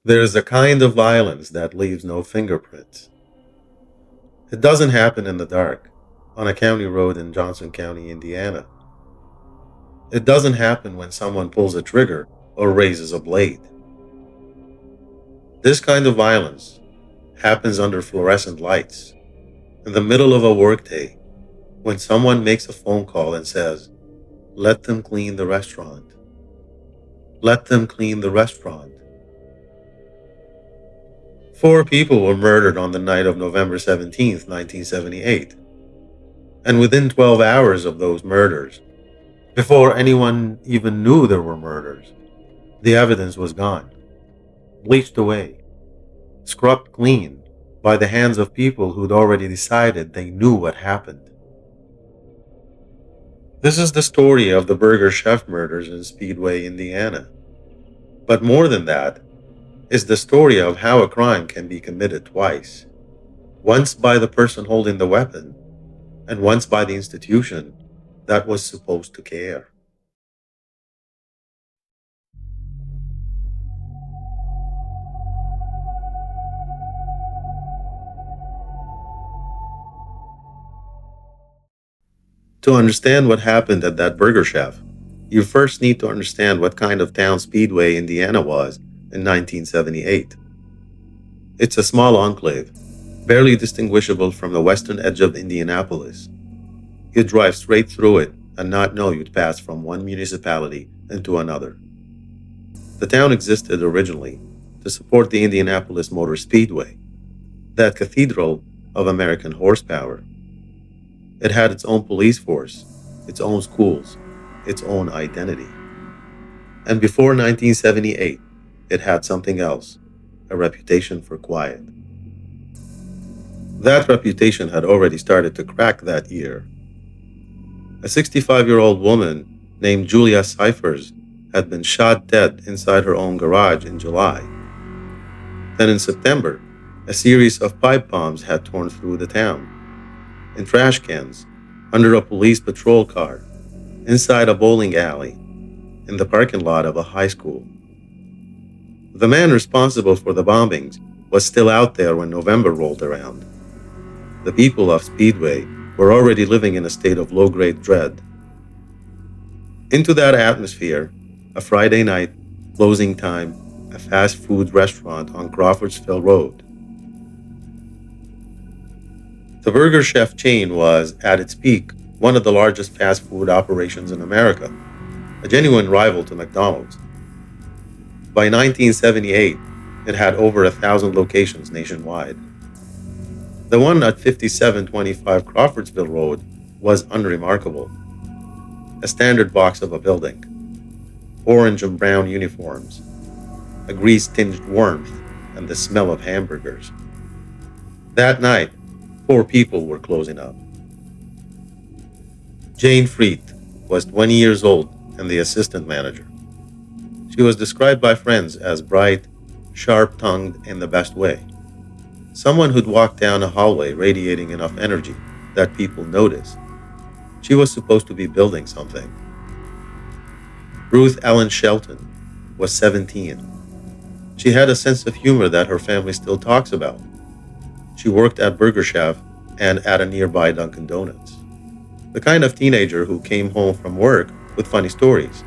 There is a kind of violence that leaves no fingerprints. It doesn't happen in the dark, on a county road in Johnson County, Indiana. It doesn't happen when someone pulls a trigger or raises a blade. This kind of violence happens under fluorescent lights, in the middle of a workday, when someone makes a phone call and says, "Let them clean the restaurant. Let them clean the restaurant." 4 people were murdered on the night of November 17th, 1978. And within 12 hours of those murders, before anyone even knew there were murders, the evidence was gone, bleached away, scrubbed clean by the hands of people who'd already decided they knew what happened. This is the story of the Burger Chef murders in Speedway, Indiana. But more than that, is the story of how a crime can be committed twice. Once by the person holding the weapon, and once by the institution that was supposed to care. To understand what happened at that Burger Chef, you first need to understand what kind of town Speedway, Indiana was in 1978. It's a small enclave, barely distinguishable from the western edge of Indianapolis. You'd drive straight through it and not know you'd pass from one municipality into another. The town existed originally to support the Indianapolis Motor Speedway, that cathedral of American horsepower. It had its own police force, its own schools, its own identity. And before 1978, it had something else, a reputation for quiet. That reputation had already started to crack that year. A 65-year-old woman named Julia Cyphers had been shot dead inside her own garage in July. Then in September, a series of pipe bombs had torn through the town. In trash cans, under a police patrol car, inside a bowling alley, in the parking lot of a high school. The man responsible for the bombings was still out there when November rolled around. The people of Speedway were already living in a state of low-grade dread. Into that atmosphere, a Friday night, closing time, a fast food restaurant on Crawfordsville Road. The Burger Chef chain was, at its peak, one of the largest fast food operations in America, a genuine rival to McDonald's. By 1978, it had over 1,000 locations nationwide. The one at 5725 Crawfordsville Road was unremarkable. A standard box of a building, orange and brown uniforms, a grease-tinged warmth, and the smell of hamburgers. That night, 4 people were closing up. Jayne Friedt was 20 years old and the assistant manager. She was described by friends as bright, sharp-tongued in the best way. Someone who'd walk down a hallway radiating enough energy that people noticed. She was supposed to be building something. Ruth Ellen Shelton was 17. She had a sense of humor that her family still talks about. She worked at Burger Chef and at a nearby Dunkin' Donuts. The kind of teenager who came home from work with funny stories,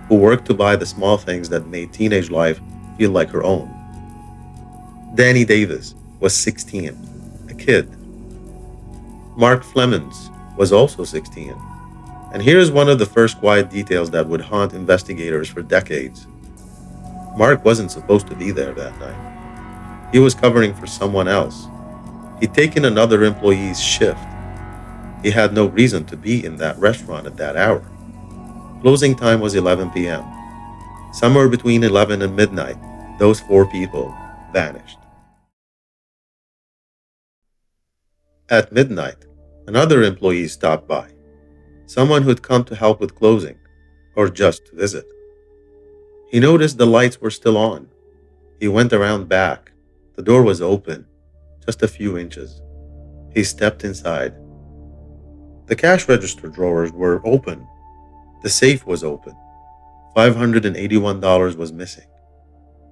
who worked to buy the small things that made teenage life feel like her own. Danny Davis was 16, a kid. Mark Flemmonds was also 16. And here's one of the first quiet details that would haunt investigators for decades. Mark wasn't supposed to be there that night. He was covering for someone else. He'd taken another employee's shift. He had no reason to be in that restaurant at that hour. Closing time was 11 p.m. Somewhere between 11 and midnight, those 4 people vanished. At midnight, another employee stopped by. Someone who'd come to help with closing, or just to visit. He noticed the lights were still on. He went around back. The door was open, just a few inches. He stepped inside. The cash register drawers were open. The safe was open. $581 was missing.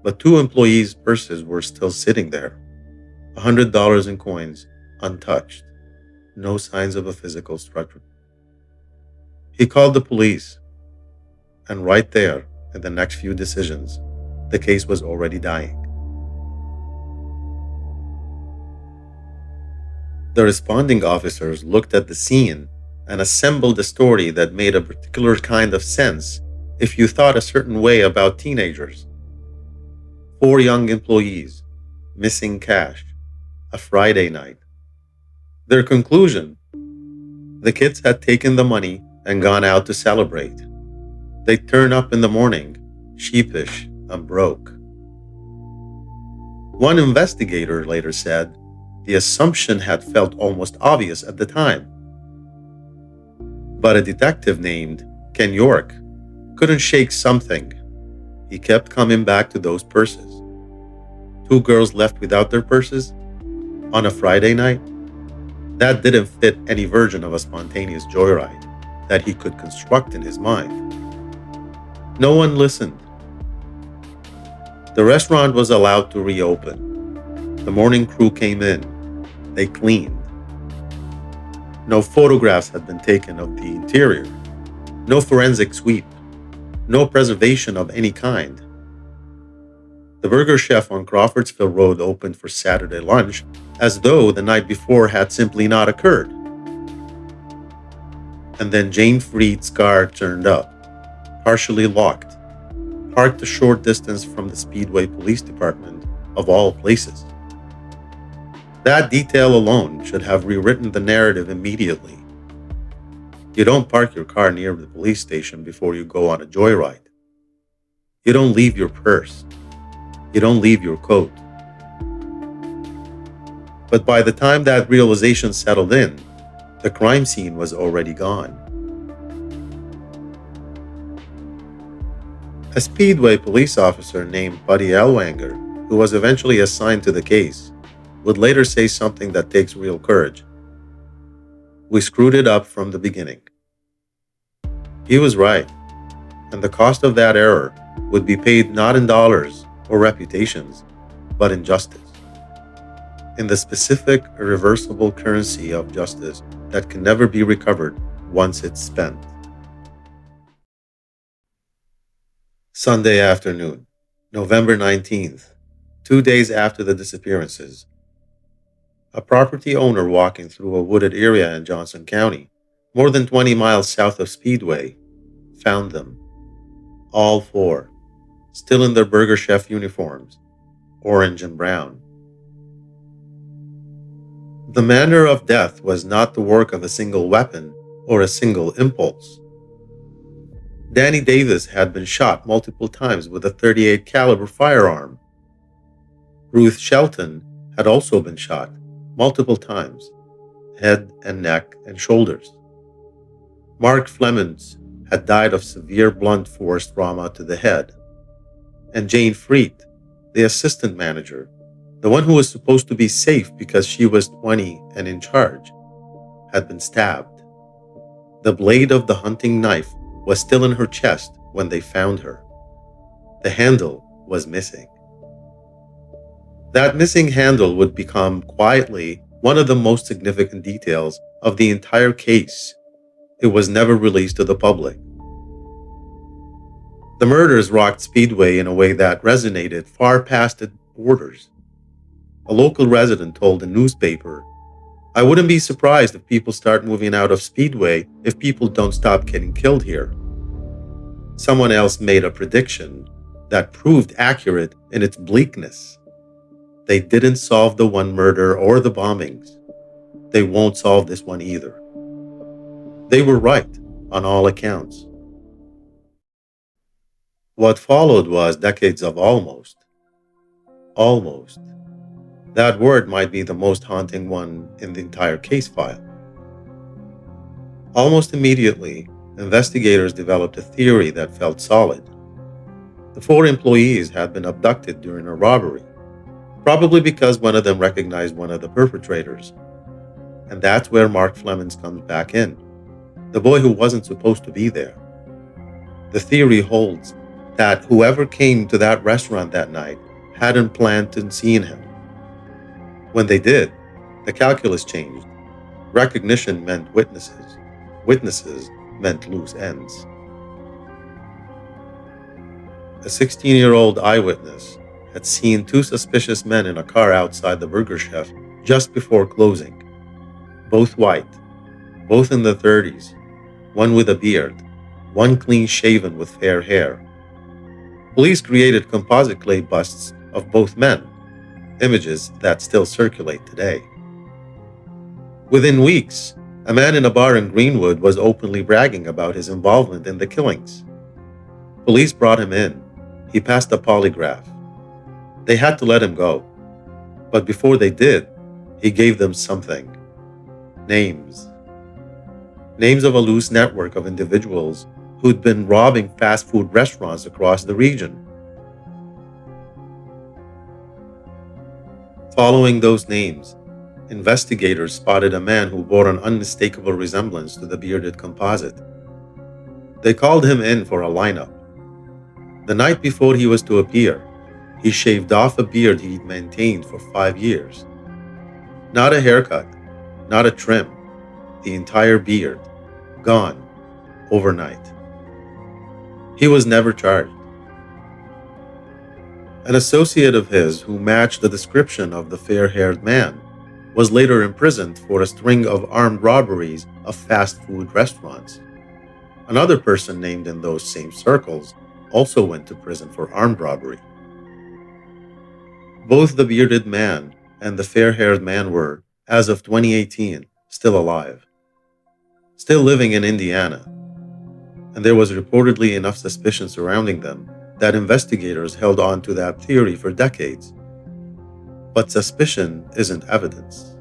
but two employees' purses were still sitting there, $100 in coins, untouched, no signs of a physical struggle. He called the police, and right there, in the next few decisions, the case was already dying. The responding officers looked at the scene and assembled a story that made a particular kind of sense if you thought a certain way about teenagers. 4 young employees, missing cash, a Friday night. Their conclusion: the kids had taken the money and gone out to celebrate. They'd turn up in the morning, sheepish and broke. One investigator later said the assumption had felt almost obvious at the time. But a detective named Ken York couldn't shake something. He kept coming back to those purses. 2 girls left without their purses on a Friday night? That didn't fit any version of a spontaneous joyride that he could construct in his mind. No one listened. The restaurant was allowed to reopen. The morning crew came in. They cleaned. No photographs had been taken of the interior. No forensic sweep. No preservation of any kind. The Burger Chef on Crawfordsville Road opened for Saturday lunch as though the night before had simply not occurred. And then Jayne Friedt's car turned up, partially locked, parked a short distance from the Speedway Police Department, of all places. That detail alone should have rewritten the narrative immediately. You don't park your car near the police station before you go on a joyride. You don't leave your purse. You don't leave your coat. But by the time that realization settled in, the crime scene was already gone. A Speedway police officer named Buddy Ellwanger, who was eventually assigned to the case, would later say something that takes real courage. We screwed it up from the beginning. He was right, and the cost of that error would be paid not in dollars or reputations, but in justice. In the specific, irreversible currency of justice that can never be recovered once it's spent. Sunday afternoon, November 19th, 2 days after the disappearances. A property owner walking through a wooded area in Johnson County, more than 20 miles south of Speedway, found them. All 4, still in their Burger Chef uniforms, orange and brown. The manner of death was not the work of a single weapon or a single impulse. Danny Davis had been shot multiple times with a .38 caliber firearm. Ruth Shelton had also been shot multiple times, head and neck and shoulders. Mark Flemmonds had died of severe blunt force trauma to the head. And Jayne Friedt, the assistant manager, the one who was supposed to be safe because she was 20 and in charge, had been stabbed. The blade of the hunting knife was still in her chest when they found her. The handle was missing. That missing handle would become quietly one of the most significant details of the entire case. It was never released to the public. The murders rocked Speedway in a way that resonated far past its borders. A local resident told the newspaper, "I wouldn't be surprised if people start moving out of Speedway if people don't stop getting killed here." Someone else made a prediction that proved accurate in its bleakness. They didn't solve the one murder or the bombings. They won't solve this one either. They were right on all accounts. What followed was decades of almost. Almost. That word might be the most haunting one in the entire case file. Almost immediately, investigators developed a theory that felt solid. The 4 employees had been abducted during a robbery, probably because one of them recognized one of the perpetrators. And that's where Mark Flemmonds comes back in, the boy who wasn't supposed to be there. The theory holds that whoever came to that restaurant that night hadn't planned on seeing him. When they did, the calculus changed. Recognition meant witnesses. Witnesses meant loose ends. A 16-year-old eyewitness had seen two suspicious men in a car outside the Burger Chef just before closing. Both white, both in their 30s, one with a beard, one clean-shaven with fair hair. Police created composite clay busts of both men, images that still circulate today. Within weeks, a man in a bar in Greenwood was openly bragging about his involvement in the killings. Police brought him in. He passed a polygraph. They had to let him go. But before they did, he gave them something. Names. Names of a loose network of individuals who'd been robbing fast food restaurants across the region. Following those names, investigators spotted a man who bore an unmistakable resemblance to the bearded composite. They called him in for a lineup. The night before he was to appear, he shaved off a beard he'd maintained for 5 years. Not a haircut, not a trim, the entire beard, gone, overnight. He was never charged. An associate of his who matched the description of the fair-haired man was later imprisoned for a string of armed robberies of fast food restaurants. Another person named in those same circles also went to prison for armed robbery. Both the bearded man and the fair-haired man were, as of 2018, still alive, still living in Indiana, and there was reportedly enough suspicion surrounding them that investigators held on to that theory for decades. But suspicion isn't evidence,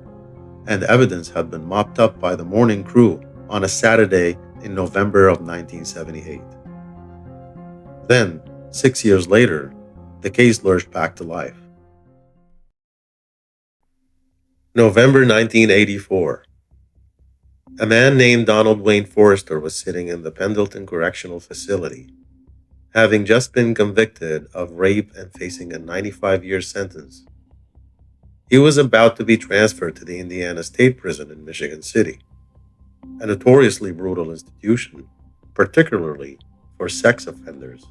and evidence had been mopped up by the morning crew on a Saturday in November of 1978. Then, 6 years later, the case lurched back to life. November 1984. A man named Donald Wayne Forrester was sitting in the Pendleton Correctional Facility, having just been convicted of rape and facing a 95-year sentence. He was about to be transferred to the Indiana State Prison in Michigan City, a notoriously brutal institution, particularly for sex offenders.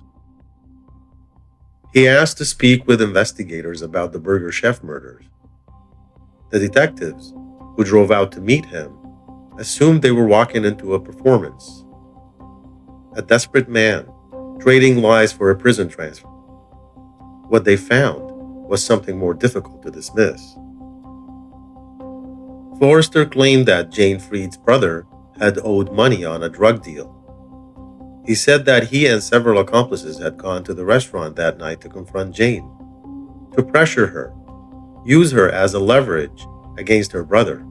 He asked to speak with investigators about the Burger Chef murders. The detectives, who drove out to meet him, assumed they were walking into a performance. A desperate man, trading lies for a prison transfer. What they found was something more difficult to dismiss. Forrester claimed that Jayne Friedt's brother had owed money on a drug deal. He said that he and several accomplices had gone to the restaurant that night to confront Jayne, to pressure her, use her as a leverage against her brother.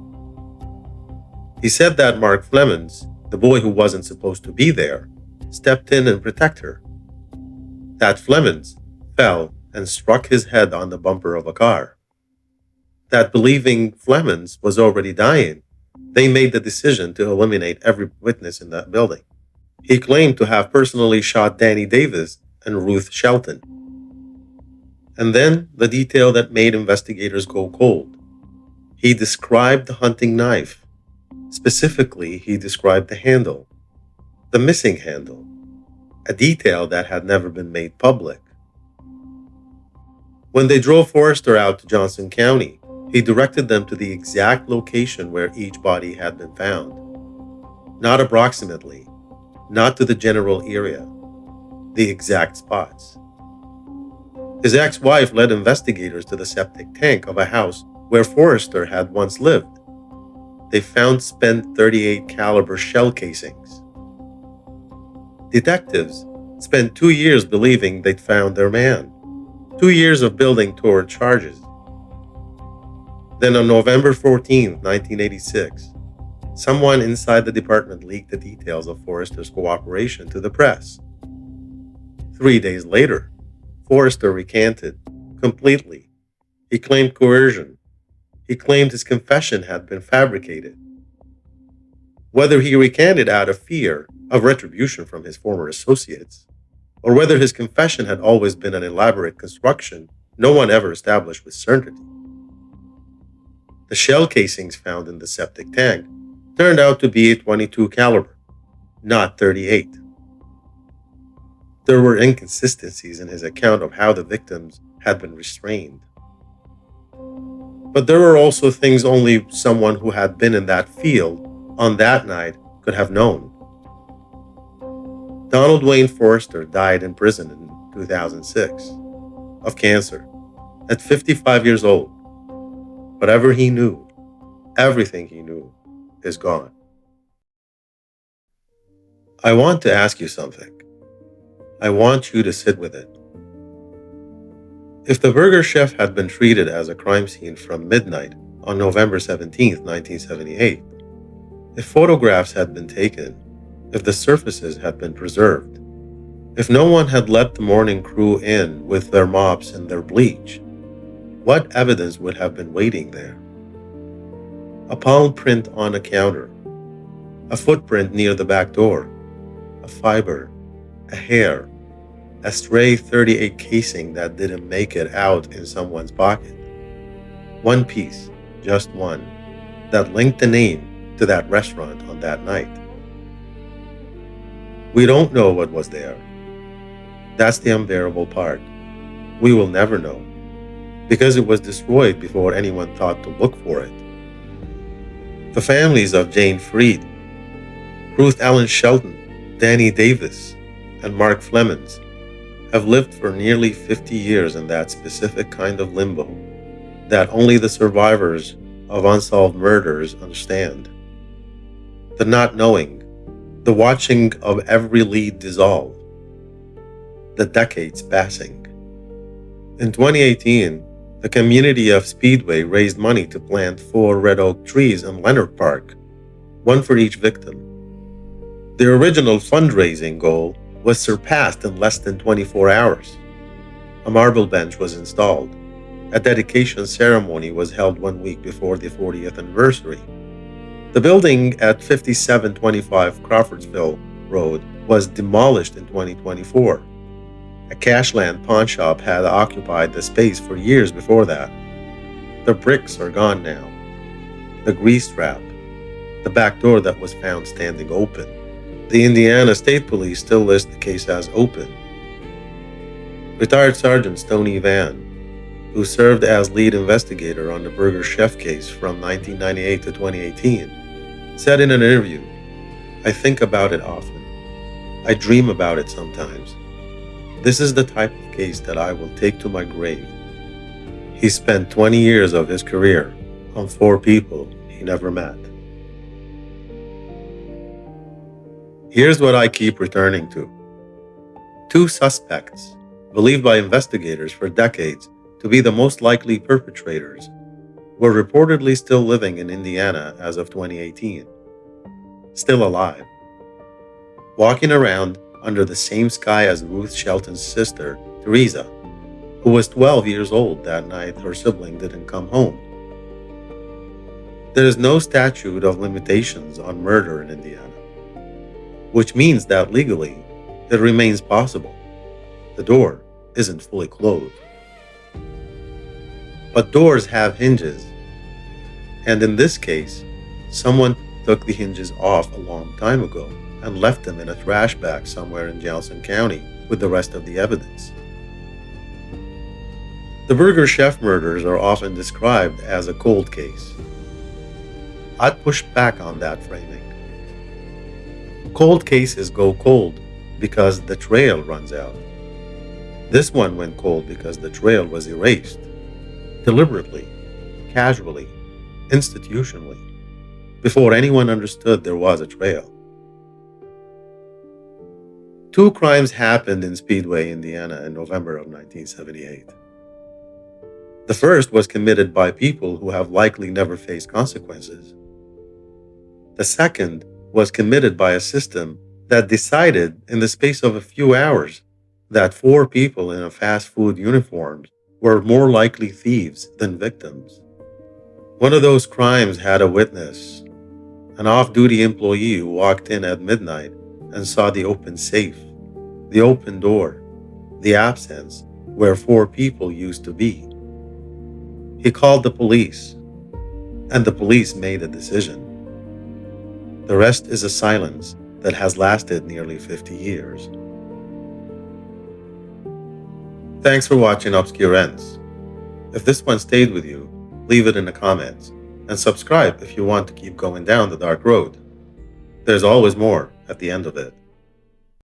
He said that Mark Flemmonds, the boy who wasn't supposed to be there, stepped in and protected her. That Flemmonds fell and struck his head on the bumper of a car. That believing Flemmonds was already dying, they made the decision to eliminate every witness in that building. He claimed to have personally shot Danny Davis and Ruth Shelton. And then the detail that made investigators go cold. He described the hunting knife. Specifically, he described the handle, the missing handle, a detail that had never been made public. When they drove Forrester out to Johnson County, he directed them to the exact location where each body had been found. Not approximately, not to the general area, the exact spots. His ex-wife led investigators to the septic tank of a house where Forrester had once lived. They found spent .38 caliber shell casings. Detectives spent 2 years believing they'd found their man. 2 years of building toward charges. Then on November 14, 1986, someone inside the department leaked the details of Forrester's cooperation to the press. 3 days later, Forrester recanted completely. He claimed coercion. He claimed his confession had been fabricated. Whether he recanted out of fear of retribution from his former associates, or whether his confession had always been an elaborate construction, no one ever established with certainty. The shell casings found in the septic tank turned out to be 22 caliber, not 38. There were inconsistencies in his account of how the victims had been restrained. But there were also things only someone who had been in that field on that night could have known. Donald Wayne Forrester died in prison in 2006 of cancer at 55 years old. Whatever he knew, everything he knew, is gone. I want to ask you something. I want you to sit with it. If the burger chef had been treated as a crime scene from midnight on November 17, 1978, if photographs had been taken, if the surfaces had been preserved, if no one had let the morning crew in with their mops and their bleach, what evidence would have been waiting there? A palm print on a counter, a footprint near the back door, a fiber, a hair, a stray 38 casing that didn't make it out in someone's pocket. One piece, just one, that linked the name to that restaurant on that night. We don't know what was there. That's the unbearable part. We will never know, because it was destroyed before anyone thought to look for it. The families of Jayne Friedt, Ruth Ellen Shelton, Danny Davis, and Mark Flemmonds have lived for nearly 50 years in that specific kind of limbo that only the survivors of unsolved murders understand. The not knowing, the watching of every lead dissolve, the decades passing. In 2018, the community of Speedway raised money to plant 4 red oak trees in Leonard Park, one for each victim. The original fundraising goal was surpassed in less than 24 hours. A marble bench was installed. A dedication ceremony was held 1 week before the 40th anniversary. The building at 5725 Crawfordsville Road was demolished in 2024. A Cashland pawn shop had occupied the space for years before that. The bricks are gone now. The grease trap, the back door that was found standing open. The Indiana State Police still list the case as open. Retired Sergeant Stoney Vann, who served as lead investigator on the Burger Chef case from 1998 to 2018, said in an interview, "I think about it often. I dream about it sometimes. This is the type of case that I will take to my grave." He spent 20 years of his career on 4 people he never met. Here's what I keep returning to. 2 suspects, believed by investigators for decades to be the most likely perpetrators, were reportedly still living in Indiana as of 2018. Still alive. Walking around under the same sky as Ruth Shelton's sister, Teresa, who was 12 years old that night her sibling didn't come home. There is no statute of limitations on murder in Indiana, which means that legally, it remains possible. The door isn't fully closed. But doors have hinges, and in this case, someone took the hinges off a long time ago and left them in a trash bag somewhere in Johnson County with the rest of the evidence. The Burger Chef murders are often described as a cold case. I'd push back on that framing. Cold cases go cold because the trail runs out. This one went cold because the trail was erased, deliberately, casually, institutionally, before anyone understood there was a trail. 2 crimes happened in Speedway, Indiana in November of 1978. The first was committed by people who have likely never faced consequences. The second was committed by a system that decided in the space of a few hours that 4 people in a fast food uniforms were more likely thieves than victims. One of those crimes had a witness, an off-duty employee who walked in at midnight and saw the open safe, the open door, the absence where four people used to be. He called the police, and the police made a decision. The rest is a silence that has lasted nearly 50 years. Thanks for watching Obscure Ends. If this one stayed with you, leave it in the comments, and subscribe if you want to keep going down the dark road. There's always more at the end of it.